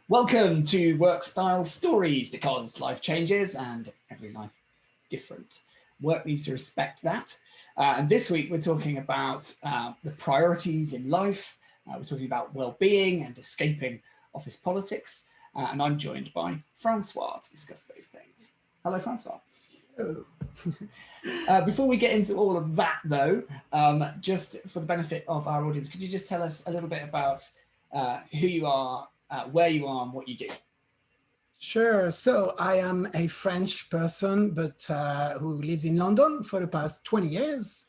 Welcome to Workstyle Stories, because life changes and every life is different. Work needs to respect that. And this week we're talking about the priorities in life. We're talking about well-being and escaping office politics. And I'm joined by François to discuss those things. Hello, François. Oh. Before we get into all of that, though, just for the benefit of our audience, could you just tell us a little bit about who you are, where you are, and what you do? Sure. So I am a French person, but who lives in London for the past 20 years.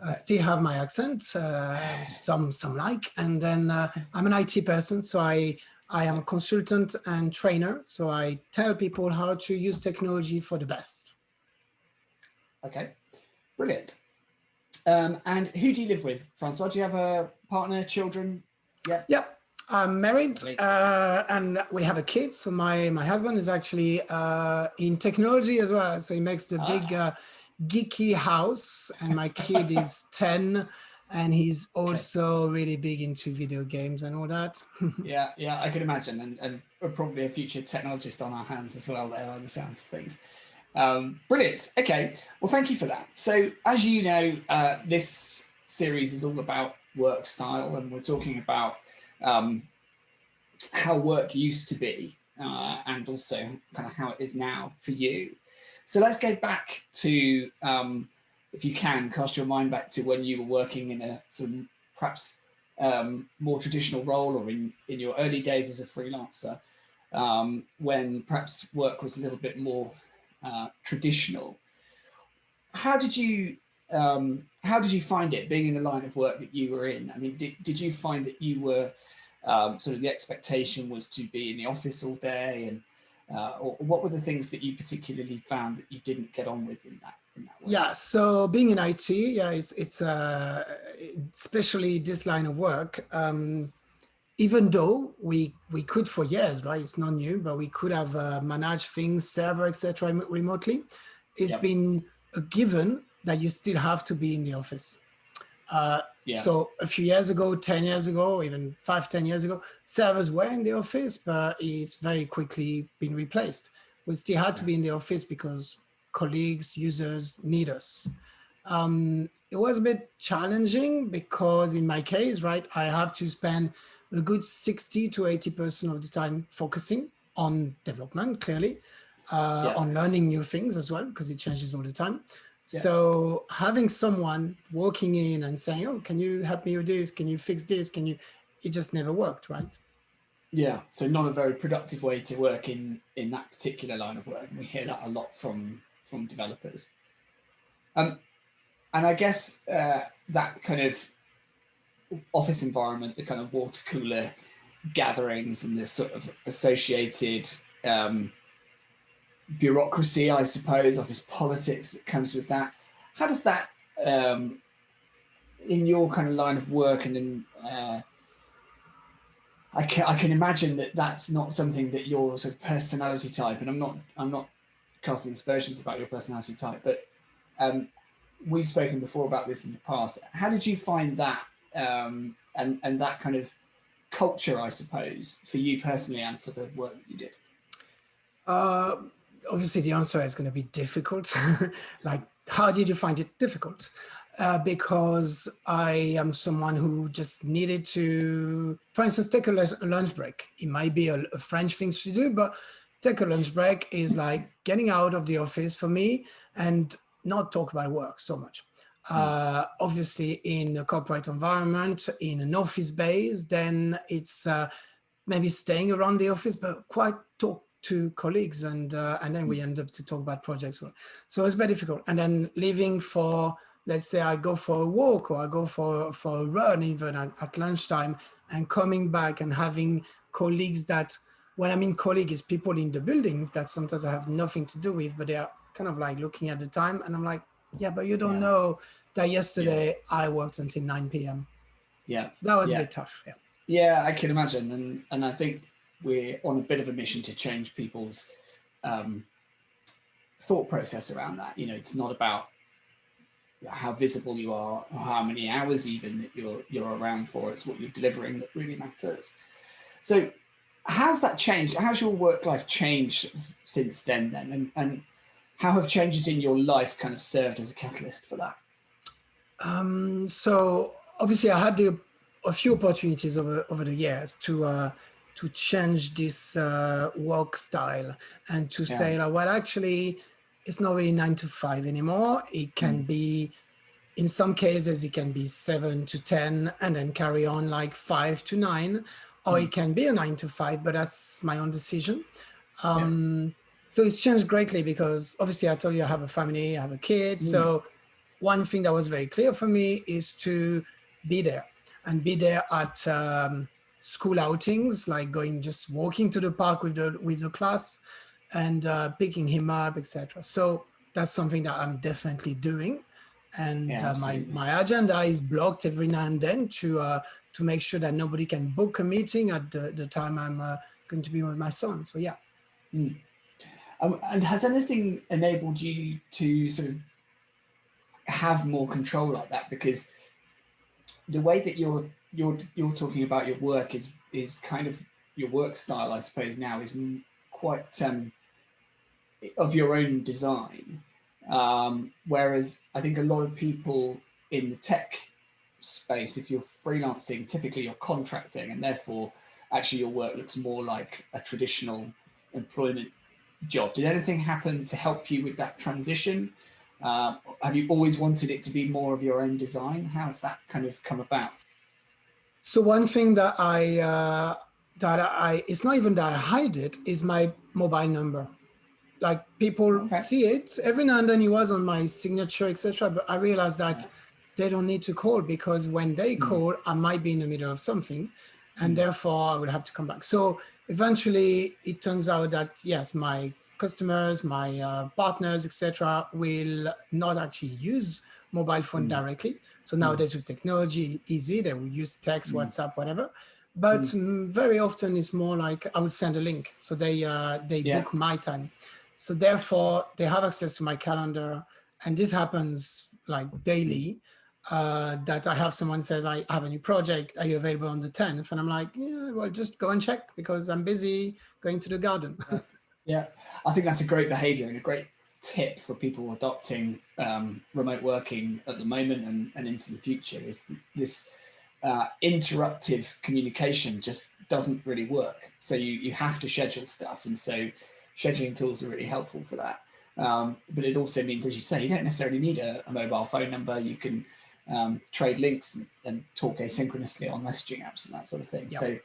I still have my accent, some like. And then I'm an IT person, so I am a consultant and trainer. So I tell people how to use technology for the best. Okay, brilliant. And who do you live with, François? Do you have a partner, children? Yeah. Yep. I'm married and we have a kid. So my husband is actually in technology as well. So he makes the big geeky house, and my kid is 10 and he's also really big into video games and all that. Yeah, I can imagine. And we're probably a future technologist on our hands as well there, by the sounds of things. Brilliant. Okay. Well, thank you for that. So as you know, this series is all about work style, and we're talking about how work used to be and also kind of how it is now for you. So let's go back to, if you can, cast your mind back to when you were working in a sort of perhaps more traditional role, or in your early days as a freelancer, when perhaps work was a little bit more traditional. How did you find it being in the line of work that you were in? I mean, did you find that you were sort of the expectation was to be in the office all day, and or what were the things that you particularly found that you didn't get on with in that work? Yeah, so being in IT, it's especially this line of work. Even though we could for years, right? It's not new, but we could have managed things, server, etc., remotely. It's been a given that you still have to be in the office. So a few years ago, 10 years ago, even 5-10 years ago, servers were in the office, but it's very quickly been replaced. We still had to be in the office because colleagues, users need us. It was a bit challenging because in my case, right, I have to spend a good 60 to 80% of the time focusing on development, clearly, on learning new things as well, because it changes all the time. So having someone walking in and saying, oh, can you help me with this? Can you fix this? It just never worked, right? Yeah, so not a very productive way to work in that particular line of work. We hear that a lot from developers. And I guess that kind of office environment, the kind of water cooler gatherings and the sort of associated bureaucracy, I suppose, office politics that comes with that. How does that, in your kind of line of work, and in I can imagine that that's not something that your sort of personality type, and I'm not casting aspersions about your personality type, but we've spoken before about this in the past. How did you find that, and that kind of culture, I suppose, for you personally and for the work that you did? Obviously, the answer is going to be difficult. Like, how did you find it difficult? Because I am someone who just needed to, for instance, take a lunch break. It might be a French thing to do, but take a lunch break is like getting out of the office for me and not talk about work so much. Obviously, in a corporate environment, in an office base, then it's maybe staying around the office, but quite talk to colleagues, and then we end up to talk about projects. So it's very difficult. And then leaving for, let's say I go for a walk, or I go for a run even at lunchtime, and coming back and having colleagues that, when I mean colleague, is people in the buildings that sometimes I have nothing to do with, but they are kind of like looking at the time, and I'm like, yeah, but you don't know that yesterday I worked until 9 p.m. Yeah. So that was a bit tough. Yeah, I can imagine. And I think we're on a bit of a mission to change people's thought process around that. You know, it's not about how visible you are or how many hours even that you're around for. It's what you're delivering that really matters. So how's that changed? How's your work life changed since then? And how have changes in your life kind of served as a catalyst for that? So obviously, I had a few opportunities over the years to change this work style and to Yeah. say, like, well, actually, it's not really 9 to 5 anymore. It can be, in some cases, it can be 7 to 10 and then carry on like 5 to 9, or it can be a 9 to 5, but that's my own decision. Yeah. So it's changed greatly because obviously I told you I have a family, I have a kid. Mm. So one thing that was very clear for me is to be there and be there at school outings, like going, just walking to the park with the class and picking him up, etc. So that's something that I'm definitely doing. And Yeah, my absolutely. my agenda is blocked every now and then to make sure that nobody can book a meeting at the time I'm going to be with my son. So yeah. Mm. And has anything enabled you to sort of have more control like that? Because the way that you're talking about your work is kind of your work style, I suppose, now is quite of your own design. Whereas I think a lot of people in the tech space, if you're freelancing, typically you're contracting, and therefore actually your work looks more like a traditional employment job. Did anything happen to help you with that transition? Have you always wanted it to be more of your own design? How's that kind of come about? So one thing that I it's not even that I hide it, is my mobile number. Like, people Okay. see it every now and then. It was on my signature, etc. But I realized that Yeah. they don't need to call, because when they Mm, call, I might be in the middle of something, and mm, therefore I would have to come back. So eventually, it turns out that yes, my customers, my partners, etc., will not actually use mobile phone mm, directly. So mm, nowadays with technology, easy, they will use text, mm, WhatsApp, whatever. But mm. very often it's more like I would send a link, so they Yeah. book my time. So therefore, they have access to my calendar, and this happens like Mm. daily. That I have someone says, I have a new project. Are you available on the 10th? And I'm like, yeah, well, just go and check, because I'm busy going to the garden. Yeah. Yeah. I think that's a great behavior and a great tip for people adopting remote working at the moment and into the future is this interruptive communication just doesn't really work. So you have to schedule stuff. And so scheduling tools are really helpful for that. But it also means, as you say, you don't necessarily need a mobile phone number. You can trade links and talk asynchronously on messaging apps and that sort of thing. Yep. So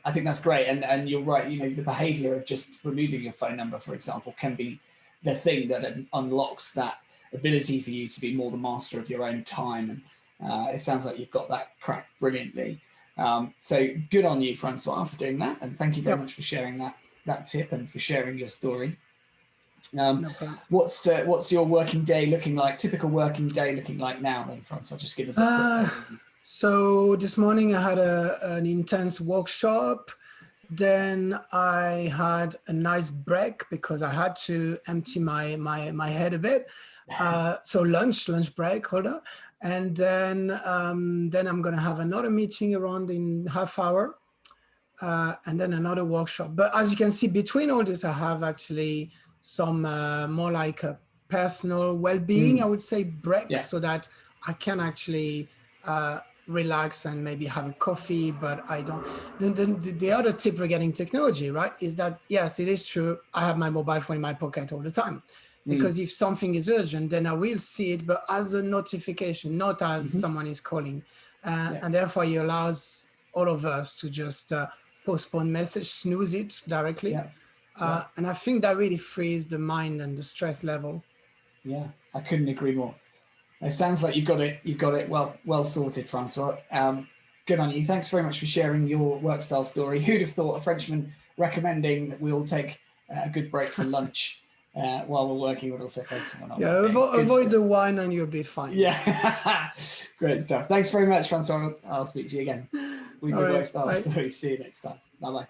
I think that's great. And you're right, you know, the behavior of just removing your phone number, for example, can be the thing that unlocks that ability for you to be more the master of your own time. And it sounds like you've got that cracked brilliantly. So good on you, Francois, for doing that. And thank you very Yep. much for sharing that tip and for sharing your story. Um, No problem. what's your working day looking like? Typical working day looking like now, then, Francois? Just give us a quick Uh, overview. so this morning I had an intense workshop. Then I had a nice break because I had to empty my head a bit. So lunch break, hold on. And then I'm gonna have another meeting around in half hour, and then another workshop. But as you can see, between all this, I have actually some more like a personal well-being, I Mm, would say, breaks, yeah. so that I can actually relax and maybe have a coffee. But I don't. The other tip regarding technology, right, is that yes, it is true. I have my mobile phone in my pocket all the time, Mm, because if something is urgent, then I will see it, but as a notification, not as hmm. someone is calling, Yeah. and therefore it allows all of us to just postpone message, snooze it directly. Yeah. Yeah. And I think that really frees the mind and the stress level. Yeah. I couldn't agree more. It sounds like you've got it well sorted, Francois. Good on you. Thanks very much for sharing your work style story. Who'd have thought a Frenchman recommending that we all take a good break for lunch while we're working, but also focusing on our Yeah, well-being. Good avoid stuff. the wine and you'll be fine. Yeah, great stuff. Thanks very much, Francois. I'll speak to you again with All your right, work style bye. story. See you next time. Bye bye.